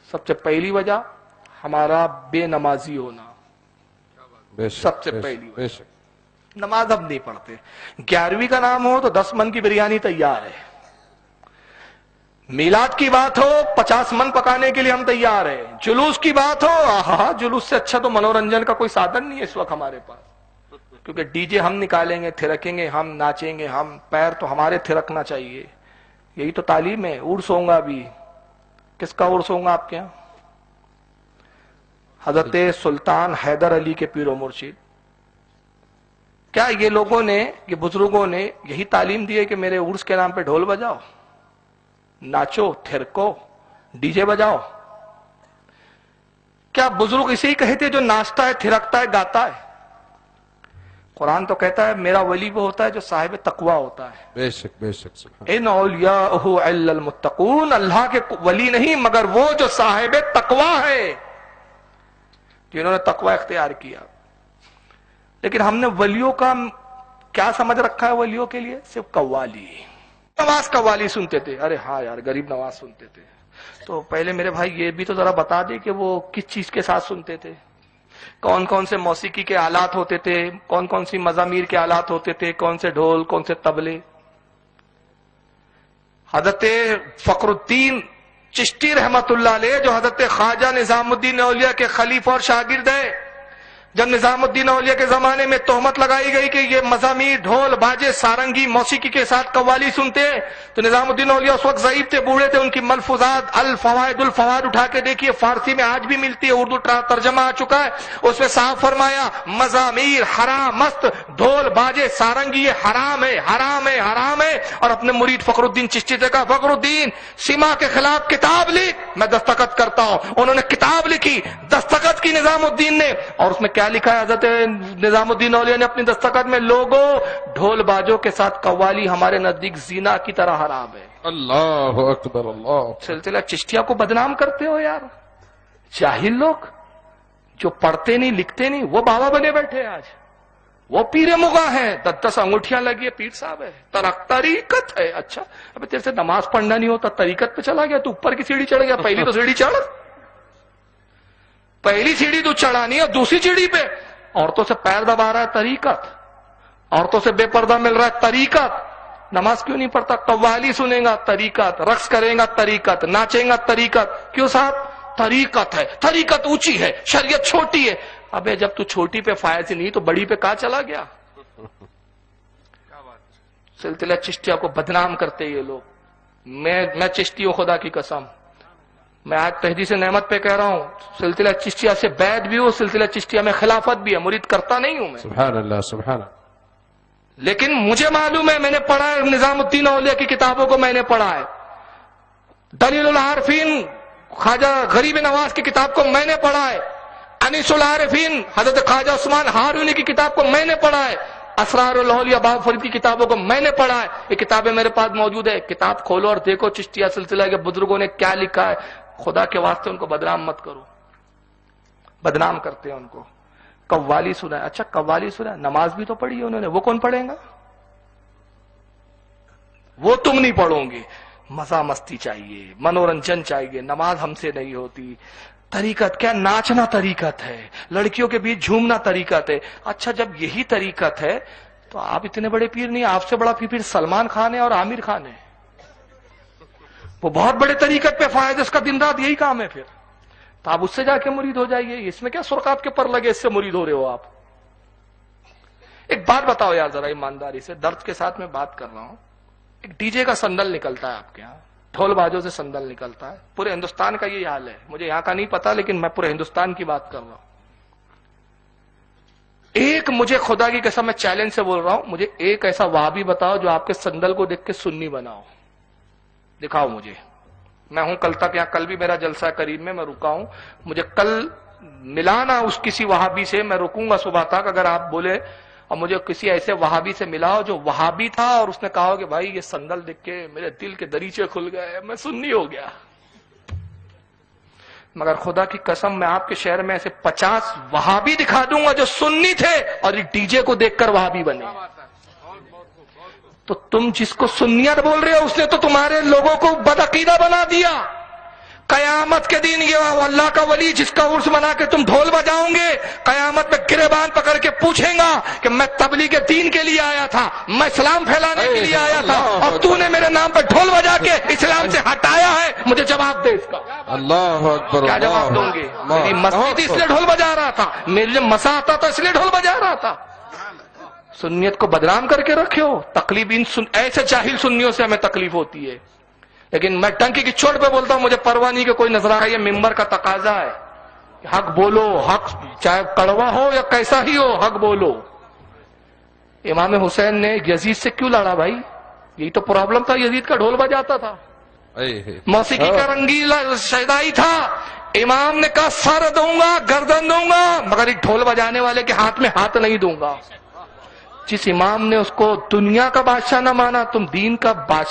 سب سے پہلی وجہ ہمارا بے نمازی ہونا، سب سے پہلی وجہ نماز ہم نہیں پڑھتے۔ 11ویں کا نام ہو تو 10 من کی بریانی تیار ہے، میلاد کی بات ہو 50 من پکانے کے لیے ہم تیار ہیں، جلوس کی بات ہو آہا جلوس سے اچھا تو منورنجن کا کوئی سادھن نہیں ہے اس وقت ہمارے پاس، کیونکہ ڈی جے ہم نکالیں گے، تھرکیں گے، ہم ناچیں گے، ہم پیر تو ہمارے تھرکنا چاہیے، یہی تو تعلیم ہے۔ عرس ہوگا ابھی، کس کا عرس ہوگا آپ کے یہاں؟ حضرت سلطان حیدر علی کے پیر و مرشد۔ کیا یہ لوگوں نے، یہ بزرگوں نے یہی تعلیم دی ہے کہ میرے عرس کے نام پہ ڈھول بجاؤ، ناچو، تھرکو، ڈی جے بجاؤ؟ کیا بزرگ اسے ہی کہتے جو ناچتا ہے، تھرکتا ہے، گاتا ہے؟ قرآن تو کہتا ہے میرا ولی وہ ہوتا ہے جو صاحب تقوی ہوتا ہے۔ بے شک بے شک سبحان ان اولیاءہ الا المتقون، اللہ کے ولی نہیں مگر وہ جو صاحب تقوی ہے، جنہوں نے تقوی اختیار کیا۔ لیکن ہم نے ولیوں کا کیا سمجھ رکھا ہے؟ ولیوں کے لیے صرف قوالی، نواز قوالی سنتے تھے، ارے ہاں یار غریب نواز سنتے تھے، تو پہلے میرے بھائی یہ بھی تو ذرا بتا دے کہ وہ کس چیز کے ساتھ سنتے تھے، کون کون سے موسیقی کے آلات ہوتے تھے، کون کون سی مزامیر کے آلات ہوتے تھے، کون سے ڈھول، کون سے طبلے۔ حضرت فخر الدین چشتی رحمت اللہ علیہ جو حضرت خواجہ نظام الدین اولیاء کے خلیفہ اور شاگرد ہے، جب نظام الدین اولیاء کے زمانے میں تہمت لگائی گئی کہ یہ مزامیر، ڈھول، باجے، سارنگی، موسیقی کے ساتھ قوالی سنتے، تو نظام الدین اولیاء اس وقت ضعیف تھے، بوڑھے تھے، ان کی ملفوظات الفوائد الفوائد اٹھا کے دیکھیے، فارسی میں آج بھی ملتی ہے، اردو ترجمہ آ چکا ہے، اس میں صاف فرمایا مزامیر حرام است، ڈھول باجے سارنگی یہ حرام ہے، حرام ہے، حرام ہے۔ اور اپنے مرید فخر الدین چشتی سے کہا فخر الدین سما کے خلاف کتاب لکھ، میں دستخط کرتا ہوں۔ انہوں نے کتاب لکھی، دستخط کی نظام الدین نے، اور اس میں کیا لکھا ہے حضرت نظام الدین اولیاء نے اپنی دستخط میں؟ لوگوں ڈھول باجوں کے ساتھ قوالی ہمارے نزدیک زنا کی طرح حرام ہے۔ اللہ اکبر اللہ۔ سلسلہ چشتیہ کو بدنام کرتے ہو یار، جاہل لوگ جو پڑھتے نہیں لکھتے نہیں، وہ بابا بنے بیٹھے آج، وہ پیر مغاں ہیں، 10 انگوٹھیاں لگی ہے، پیر صاحب ہے، طریقت ہے۔ اچھا ابھی تیرے سے نماز پڑھنا نہیں ہوتا، طریقت پہ چلا گیا تو، اوپر کی سیڑھی چڑھ گیا، پہلی تو سیڑھی چڑھ، پہلی سیڑھی تو چڑھانی ہے، دوسری سیڑھی پہ عورتوں سے پیر دبا رہا ہے، طریقت، عورتوں سے بے پردہ مل رہا ہے، طریقت، نماز کیوں نہیں پڑھتا؟ قوالی سنے گا، طریقت، رقص کرے گا، طریقت، ناچے گا، طریقت، کیوں صاحب؟ طریقت ہے، طریقت اونچی ہے، شریعت چھوٹی ہے۔ ابے جب تو چھوٹی پہ فائز نہیں تو بڑی پہ کہاں چلا گیا؟ سلسلہ چشتیہ کو بدنام کرتے یہ لوگ۔ میں چشتی ہوں خدا کی قسم، میں آج تحدیث نعمت پہ کہہ رہا ہوں، سلسلہ چشتیہ سے بیعت بھی ہو، سلسلہ چشتیہ میں خلافت بھی ہے، مرید کرتا نہیں ہوں میں، سبحان اللہ سبحان اللہ۔ لیکن مجھے معلوم ہے، میں نے پڑھا ہے، نظام الدین اولیاء کی کتابوں کو میں نے پڑھا ہے، دلیل العارفین خواجہ غریب نواز کی کتاب کو میں نے پڑھا ہے، انیس العارفین حضرت خواجہ عثمان ہارونی کی کتاب کو میں نے پڑھا ہے، اسرار الاولیاء بابا فرید کی کتابوں کو میں نے پڑھا ہے، یہ کتابیں میرے پاس موجود ہے، کتاب کھولو اور دیکھو چشتیہ سلسلہ کے بزرگوں نے کیا لکھا ہے۔ خدا کے واسطے ان کو بدنام مت کرو، بدنام کرتے ہیں ان کو۔ قوالی سنا ہے، اچھا قوالی سنا ہے، نماز بھی تو پڑھی ہے انہوں نے، وہ کون پڑھیں گا؟ وہ تم نہیں پڑھو گے۔ مزہ مستی چاہیے، منورنجن چاہیے، نماز ہم سے نہیں ہوتی۔ طریقت کیا؟ ناچنا طریقت ہے، لڑکیوں کے بیچ جھومنا طریقت ہے۔ اچھا جب یہی طریقت ہے تو آپ اتنے بڑے پیر نہیں، آپ سے بڑا پیر سلمان خان ہے اور عامر خان ہے، وہ بہت بڑے طریقت پہ فائز، اس کا دن رات یہی کام ہے، پھر تو آپ اس سے جا کے مرید ہو جائیے، اس میں کیا سرخات کے پر لگے اس سے مرید ہو رہے ہو آپ؟ ایک بات بتاؤ یار ذرا ایمانداری سے، درد کے ساتھ میں بات کر رہا ہوں، ایک ڈی جے کا سندل نکلتا ہے آپ کے یہاں، ڈھول باجوں سے سندل نکلتا ہے، پورے ہندوستان کا یہ حال ہے، مجھے یہاں کا نہیں پتا لیکن میں پورے ہندوستان کی بات کر رہا ہوں۔ ایک مجھے خدا کی قسم میں چیلنج سے بول رہا ہوں، مجھے ایک ایسا وہابی بتاؤ جو آپ کے سندل کو دیکھ کے سنی بناؤ، دکھاؤ مجھے۔ میں ہوں کل تک یہاں، کل بھی میرا جلسہ قریب میں رکا ہوں، مجھے کل ملانا اس کسی وہابی سے، میں رکوں گا صبح تک، اگر آپ بولے اور مجھے کسی ایسے وہابی سے ملاؤ جو وہابی تھا اور اس نے کہا کہ بھائی یہ سندل دیکھ کے میرے دل کے دریچے کھل گئے، میں سنی ہو گیا۔ مگر خدا کی قسم میں آپ کے شہر میں ایسے 50 وہابی دکھا دوں گا جو سنی تھے اور یہ ڈی جے کو دیکھ کر وہابی بنے۔ تو تم جس کو سنیت بول رہے ہو اس نے تو تمہارے لوگوں کو بدعقیدہ بنا دیا۔ قیامت کے دن یہ اللہ کا ولی جس کا عرس منا کے تم ڈھول بجاؤں گے، قیامت میں گریبان پکڑ کے پوچھیں گا کہ میں تبلیغ دین کے لیے آیا تھا، میں اسلام پھیلانے کے لیے آیا تھا، اور تو نے میرے نام پر ڈھول بجا کے اسلام سے ہٹایا ہے، مجھے جواب دے اس کا۔ اللہ اکبر، کیا جواب دوں گے؟ میری مستی تھی اس لیے ڈھول بجا رہا تھا، میرے لیے مسا آتا تھا اس لیے ڈھول بجا رہا تھا۔ سنیت کو بدنام کر کے رکھے ہو، تکلیف ایسے جاہل سنیوں سے ہمیں تکلیف ہوتی ہے، لیکن میں ٹنکی کی چوٹ پہ بولتا ہوں، مجھے پرواہ نہیں کہ کوئی نظر آئے، یہ ممبر کا تقاضا ہے، حق بولو، حق چاہے کڑوا ہو یا کیسا ہی ہو، حق بولو۔ امام حسین نے یزید سے کیوں لڑا بھائی؟ یہی تو پرابلم تھا، یزید کا ڈھول بجاتا تھا، موسیقی کا رنگیلا شیدائی تھا۔ امام نے کہا سر دوں گا، گردن دوں گا، مگر ایک ڈھول بجانے والے کے ہاتھ میں ہاتھ نہیں دوں گا۔ جس امام نے اس کو دنیا کا بادشاہ نہ مانا، تم دین کا بادشاہ